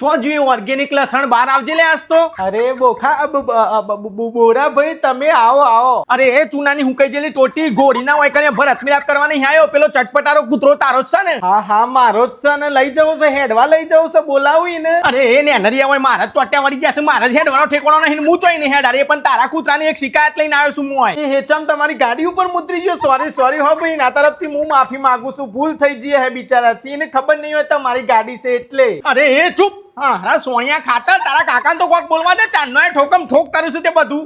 જો જોઈએ ઓર્ગેનિક લસણ બહાર આવજે લે આજ તો. અરે બોખા બોરા ભાઈ તમે આવો આવો. અરે એ ચૂનાની હુકાઈ જેલી ટોટી ઘોડીના હોય કને ભરત મિલાપ કરવા નહીં આવ્યો. પેલો ચટપટારો કૂતરો તારો જ છે ને? હા હા મારો જ છે ને. લઈ જવું છે હેડવા લઈ જવું છે બોલાવું ને. અરે એ નેનરિયા હોય મારા ચોટ્યા વળી ગયા છે. મારા જ હેડવાનો ઠેકાણો નહીં. હું ચોઈ નહીં હેડ. અરે પણ તારા કૂતરાની એક શિકાયત લઈને આવ્યો છું હું. એ હેચમ તમારી ગાડી ઉપર મુતરી ગયો. સોરી હો ભાઈ ના તરફથી હું માફી માંગુ છું. ભૂલ થઈ ગઈ હે બિચારાથી. એને ખબર નહીં હોય તમારી ગાડી છે એટલે. અરે એ ચૂપ. હા સોનિયા ખાતર તારા કાકાને તો કોક બોલવા દે. ચાંદનો એ ઠોકમ ઠોક કર્યું છે તે બધું.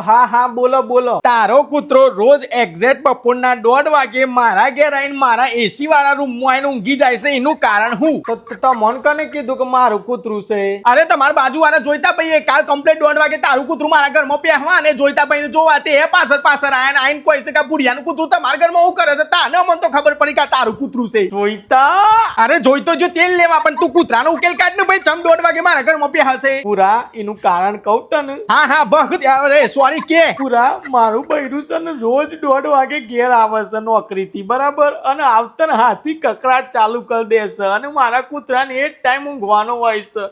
હા બોલો. તારો કૂતરો રોજ એક્ઝેક્ટ બપોરના 1:30 વાગે મારા ઘેર આવીને મારા એસી વાળા રૂમમાં આવીને ઊંઘી જાય છે. એનું કારણ હું? તો મન કને કીધું કે મારું કૂતરું છે? અરે તમારા બાજુ વાળા જોઈતા ભાઈ કાલ કમ્પ્લીટ 1:30 વાગે તારું કૂતરું મારા ઘરમાં પહેવા અને જોઈતા ભાઈ જોવા તે પાછળ આવીને કોઈ છે કે બુઢિયાનું કૂતરું તમારા ઘરમાં હું કરે છે? તાને મને તો ખબર પડી કે તારું કૂતરું છે. જોઈતા? અરે જોઈતો જો તેલ લેવા પણ તું કૂતરાનો ઉકેલ કાઢ ને ભાઈ. 1:30 વાગે મારા ઘરમાં પહેવા હશે પૂરા એનું કારણ કહું તને. હા બખત. અરે સોરી કે પૂરા મારું બૈરું છે ને રોજ 1:30 વાગે ઘેર આવે છે નોકરીથી બરાબર. અને આવતા ને હાથી કકરાટ ચાલુ કરી દેશે. અને મારા કૂતરાને એ જ ટાઈમ ઊંઘવાનો હોય છે.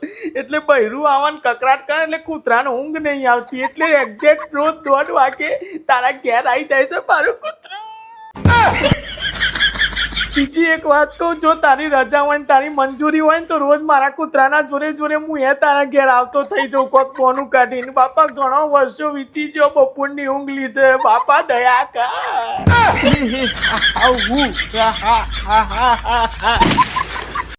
એટલે બૈરું આવવાનું કકરાટ કરે એટલે કૂતરાને ઊંઘ નહીં આવતી. એટલે એક્ઝેક્ટ રોજ 1:30 વાગે તારા ઘેર આવી જાય છે મારું કૂતરું. બીજી એક વાત કહું, જો તારી રજા હોય ને તારી મંજૂરી હોય ને તો રોજ મારા કૂતરાના જોડે હું તારા ઘેર આવતો થઈ જાઉં કોક કોનું કાઢીને. બાપા ઘણો વર્ષો વીતી ગયો બપોરની ઊંઘ લીધે. બાપા દયા કર.